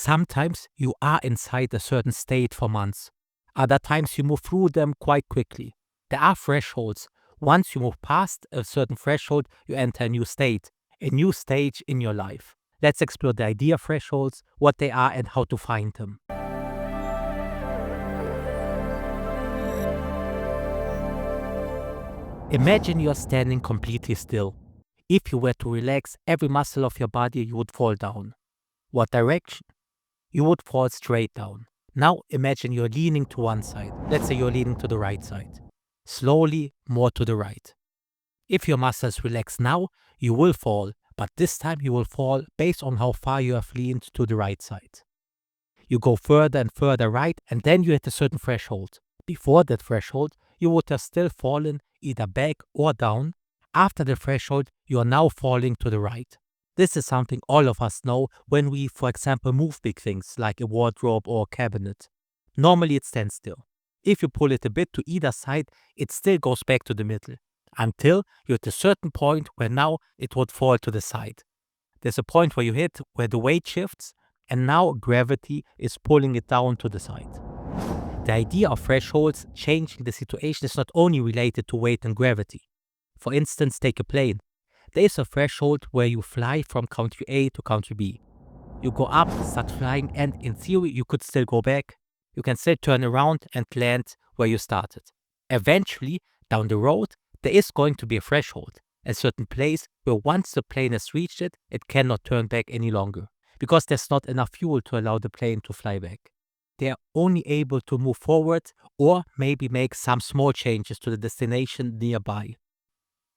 Sometimes you are inside a certain state for months. Other times you move through them quite quickly. There are thresholds. Once you move past a certain threshold, you enter a new state, a new stage in your life. Let's explore the idea of thresholds, what they are, and how to find them. Imagine you're standing completely still. If you were to relax every muscle of your body, you would fall down. What direction? You would fall straight down. Now imagine you're leaning to one side. Let's say you're leaning to the right side. Slowly, more to the right. If your muscles relax now, you will fall, but this time you will fall based on how far you have leaned to the right side. You go further and further right, and then you hit a certain threshold. Before that threshold, you would have still fallen either back or down. After the threshold, you are now falling to the right. This is something all of us know when we, for example, move big things like a wardrobe or a cabinet. Normally it stands still. If you pull it a bit to either side, it still goes back to the middle, until you're at a certain point where now it would fall to the side. There's a point where you hit where the weight shifts, and now gravity is pulling it down to the side. The idea of thresholds changing the situation is not only related to weight and gravity. For instance, take a plane. There is a threshold where you fly from country A to country B. You go up, start flying, and in theory you could still go back. You can still turn around and land where you started. Eventually, down the road, there is going to be a threshold, a certain place where once the plane has reached it, it cannot turn back any longer, because there's not enough fuel to allow the plane to fly back. They are only able to move forward or maybe make some small changes to the destination nearby.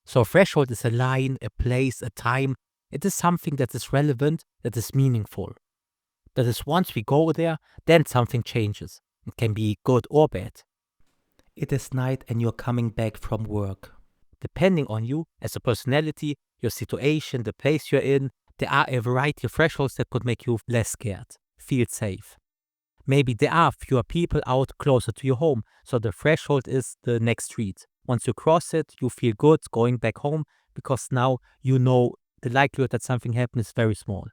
So a threshold is a line, a place, a time. It is something that is relevant, that is meaningful. That is once we go there, then something changes. It can be good or bad. It is night and you're coming back from work. Depending on you, as a personality, your situation, the place you're in, there are a variety of thresholds that could make you less scared, feel safe. Maybe there are fewer people out closer to your home, so the threshold is the next street. Once you cross it, you feel good going back home because now you know the likelihood that something happens is very small.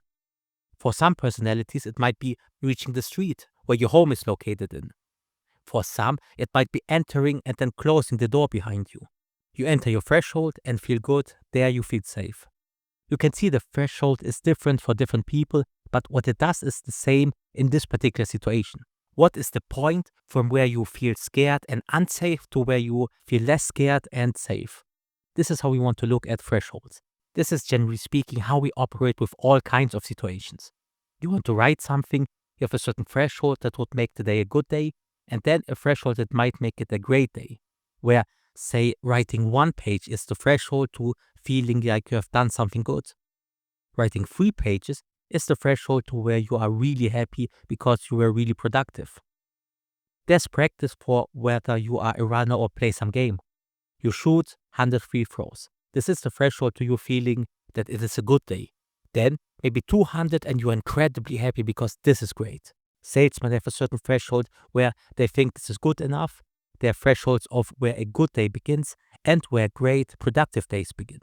For some personalities, it might be reaching the street where your home is located in. For some, it might be entering and then closing the door behind you. You enter your threshold and feel good, there you feel safe. You can see the threshold is different for different people, but what it does is the same in this particular situation. What is the point from where you feel scared and unsafe to where you feel less scared and safe? This is how we want to look at thresholds. This is generally speaking how we operate with all kinds of situations. You want to write something, you have a certain threshold that would make the day a good day, and then a threshold that might make it a great day, where, say, writing 1 page is the threshold to feeling like you have done something good. Writing 3 pages is the threshold to where you are really happy because you were really productive. There's practice for whether you are a runner or play some game. You shoot 100 free throws. This is the threshold to you feeling that it is a good day. Then maybe 200 and you're incredibly happy because this is great. Salesmen have a certain threshold where they think this is good enough. There are thresholds of where a good day begins and where great productive days begin.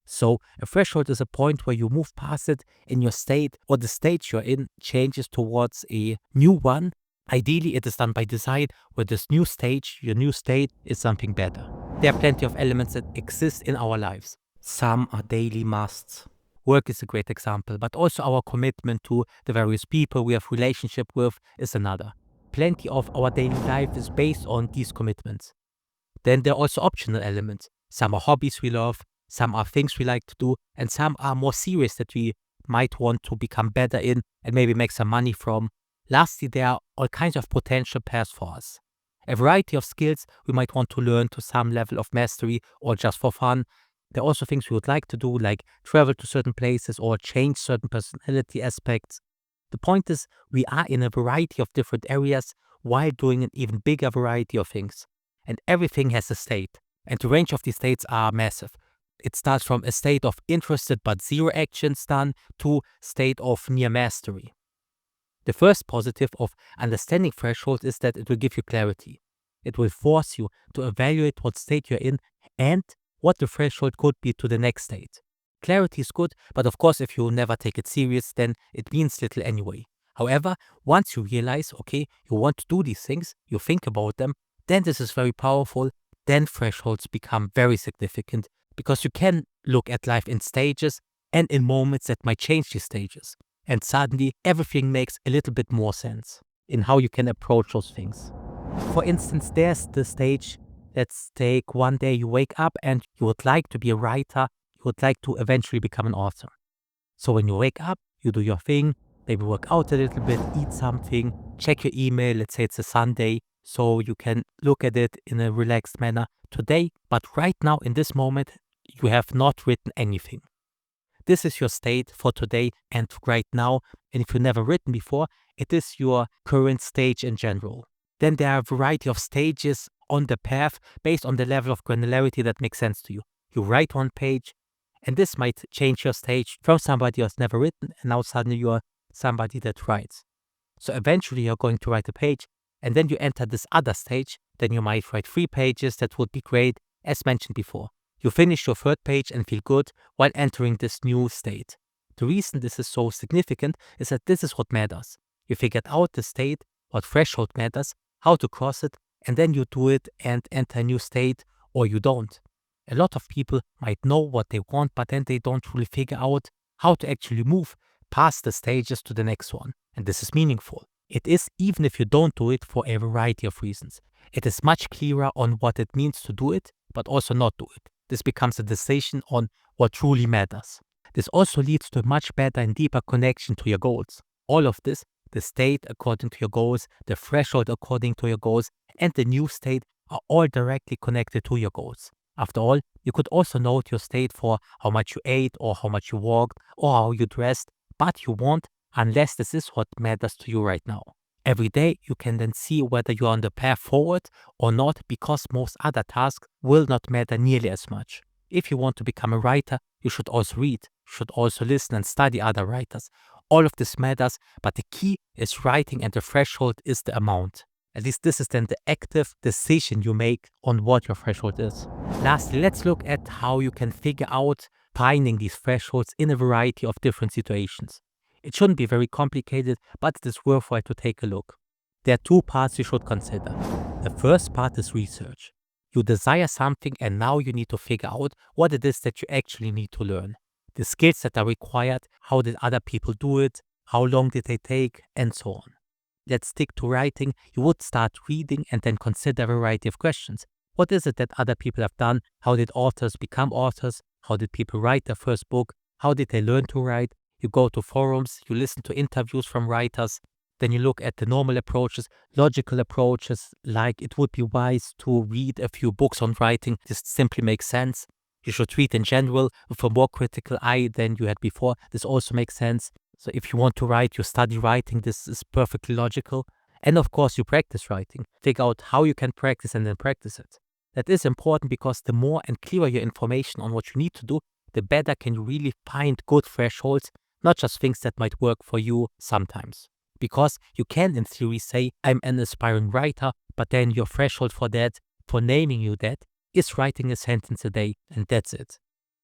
So a threshold is a point where you move past it in your state, or the state you're in changes towards a new one. Ideally, it is done by design, where this new stage, your new state, is something better. There are plenty of elements that exist in our lives. Some are daily musts. Work is a great example, but also our commitment to the various people we have relationship with is another. Plenty of our daily life is based on these commitments. Then there are also optional elements. Some are hobbies we love, some are things we like to do, and some are more serious that we might want to become better in and maybe make some money from. Lastly, there are all kinds of potential paths for us. A variety of skills we might want to learn to some level of mastery or just for fun. There are also things we would like to do, like travel to certain places or change certain personality aspects. The point is, we are in a variety of different areas while doing an even bigger variety of things. And everything has a state, and the range of these states are massive. It starts from a state of interested but zero actions done to state of near mastery. The first positive of understanding thresholds is that it will give you clarity. It will force you to evaluate what state you're in and what the threshold could be to the next state. Clarity is good, but of course if you never take it serious, then it means little anyway. However, once you realize, okay, you want to do these things, you think about them, then this is very powerful. Then thresholds become very significant because you can look at life in stages and in moments that might change these stages. And suddenly everything makes a little bit more sense in how you can approach those things. For instance, there's the stage, let's take one day you wake up and you would like to be a writer, you would like to eventually become an author. So when you wake up, you do your thing, maybe work out a little bit, eat something, check your email, let's say it's a Sunday, so you can look at it in a relaxed manner today, but right now in this moment, you have not written anything. This is your state for today and right now, and if you've never written before, it is your current stage in general. Then there are a variety of stages on the path based on the level of granularity that makes sense to you. You write one page, and this might change your stage from somebody who's never written, and now suddenly you're somebody that writes. So eventually you're going to write a page, and then you enter this other stage, then you might write 3 pages, that would be great, as mentioned before. You finish your 3rd page and feel good while entering this new state. The reason this is so significant is that this is what matters. You figured out the state, what threshold matters, how to cross it, and then you do it and enter a new state, or you don't. A lot of people might know what they want, but then they don't really figure out how to actually move past the stages to the next one. And this is meaningful. It is even if you don't do it for a variety of reasons. It is much clearer on what it means to do it, but also not do it. This becomes a decision on what truly matters. This also leads to a much better and deeper connection to your goals. All of this, the state according to your goals, the threshold according to your goals, and the new state are all directly connected to your goals. After all, you could also note your state for how much you ate or how much you walked or how you dressed, but you won't unless this is what matters to you right now. Every day you can then see whether you are on the path forward or not, because most other tasks will not matter nearly as much. If you want to become a writer, you should also read, you should also listen and study other writers. All of this matters, but the key is writing, and the threshold is the amount. At least this is then the active decision you make on what your threshold is. Lastly, let's look at how you can figure out finding these thresholds in a variety of different situations. It shouldn't be very complicated, but it is worthwhile to take a look. There are 2 parts you should consider. The first part is research. You desire something and now you need to figure out what it is that you actually need to learn. The skills that are required, how did other people do it, how long did they take, and so on. Let's stick to writing. You would start reading and then consider a variety of questions. What is it that other people have done? How did authors become authors? How did people write their first book? How did they learn to write? You go to forums, you listen to interviews from writers, then you look at the normal approaches, logical approaches, like it would be wise to read a few books on writing. This simply makes sense. You should read in general with a more critical eye than you had before. This also makes sense. So if you want to write, you study writing. This is perfectly logical. And of course, you practice writing. Figure out how you can practice and then practice it. That is important because the more and clearer your information on what you need to do, the better can you really find good thresholds, not just things that might work for you sometimes. Because you can in theory say, I'm an aspiring writer, but then your threshold for that, for naming you that, is writing a sentence a day, and that's it.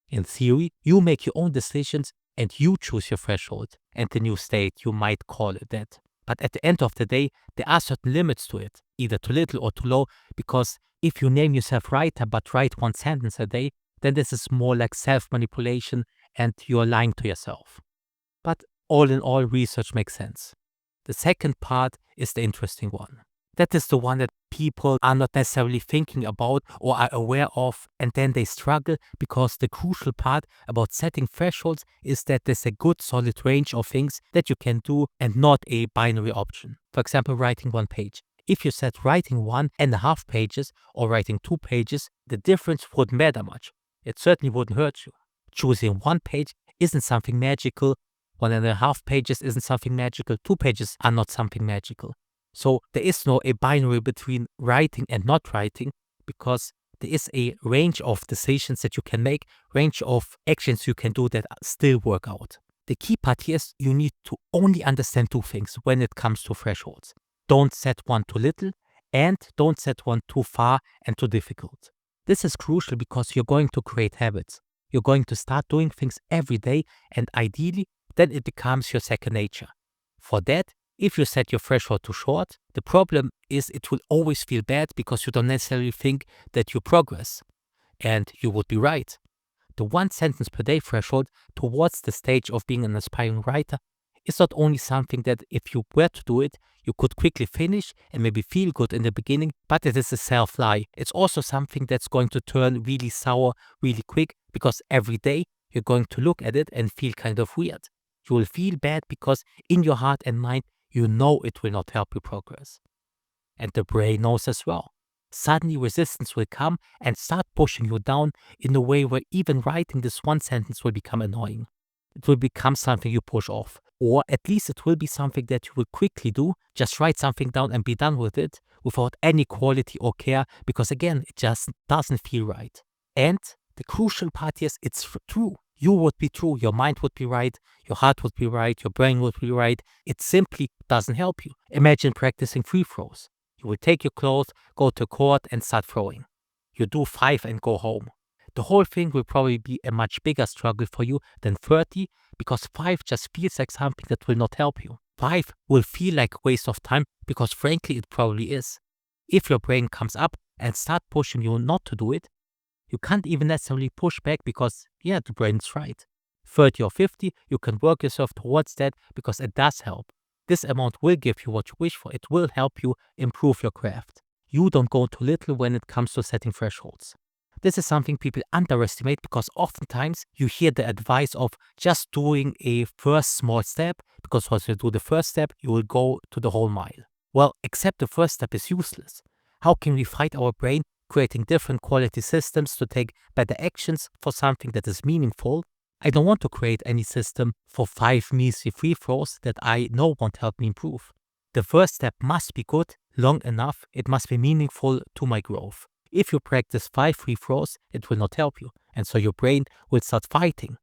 In theory, you make your own decisions and you choose your threshold and the new state, you might call it that. But at the end of the day, there are certain limits to it, either too little or too low, because if you name yourself writer but write 1 sentence a day, then this is more like self-manipulation and you're lying to yourself. But all in all, research makes sense. The second part is the interesting one. That is the one that people are not necessarily thinking about or are aware of, and then they struggle because the crucial part about setting thresholds is that there's a good solid range of things that you can do and not a binary option. For example, writing 1 page. If you set writing 1.5 pages or writing 2 pages, the difference wouldn't matter much. It certainly wouldn't hurt you. Choosing 1 page isn't something magical. 1.5 pages isn't something magical. 2 pages are not something magical. So there is no a binary between writing and not writing, because there is a range of decisions that you can make, range of actions you can do that still work out. The key part here is you need to only understand 2 things when it comes to thresholds. Don't set one too little and don't set one too far and too difficult. This is crucial because you're going to create habits. You're going to start doing things every day, and ideally, then it becomes your second nature. For that, If you set your threshold too short, the problem is it will always feel bad because you don't necessarily think that you progress. And you would be right. The 1 sentence per day threshold towards the stage of being an aspiring writer is not only something that if you were to do it, you could quickly finish and maybe feel good in the beginning, but it is a self-lie. It's also something that's going to turn really sour really quick because every day you're going to look at it and feel kind of weird. You will feel bad because in your heart and mind, you know it will not help you progress. And the brain knows as well. Suddenly resistance will come and start pushing you down in a way where even writing this 1 sentence will become annoying. It will become something you push off. Or at least it will be something that you will quickly do. Just write something down and be done with it without any quality or care because again, it just doesn't feel right. And the crucial part is it's true. You would be true, your mind would be right, your heart would be right, your brain would be right. It simply doesn't help you. Imagine practicing free throws. You will take your clothes, go to court and start throwing. You do 5 and go home. The whole thing will probably be a much bigger struggle for you than 30 because 5 just feels like something that will not help you. 5 will feel like a waste of time because frankly it probably is. If your brain comes up and start pushing you not to do it, you can't even necessarily push back because, yeah, the brain's right. 30 or 50, you can work yourself towards that because it does help. This amount will give you what you wish for. It will help you improve your craft. You don't go too little when it comes to setting thresholds. This is something people underestimate because oftentimes you hear the advice of just doing a first small step because once you do the first step, you will go to the whole mile. Well, except the first step is useless. How can we fight our brain creating different quality systems to take better actions for something that is meaningful? I don't want to create any system for 5 measly free throws that I know won't help me improve. The first step must be good, long enough, it must be meaningful to my growth. If you practice 5 free throws, it will not help you, and so your brain will start fighting.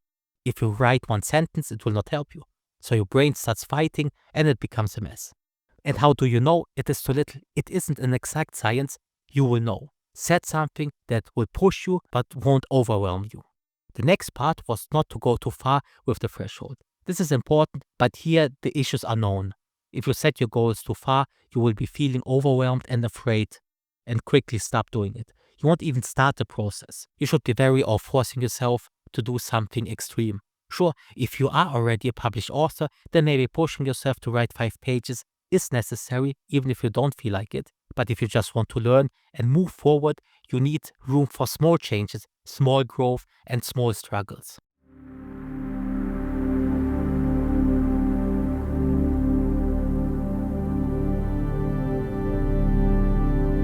If you write 1 sentence, it will not help you. So your brain starts fighting and it becomes a mess. And how do you know it is too little? It isn't an exact science, you will know. Set something that will push you but won't overwhelm you. The next part was not to go too far with the threshold. This is important, but here the issues are known. If you set your goals too far, you will be feeling overwhelmed and afraid and quickly stop doing it. You won't even start the process. You should be wary of forcing yourself to do something extreme. Sure, if you are already a published author, then maybe pushing yourself to write 5 pages is necessary, even if you don't feel like it. But if you just want to learn and move forward, you need room for small changes, small growth, and small struggles.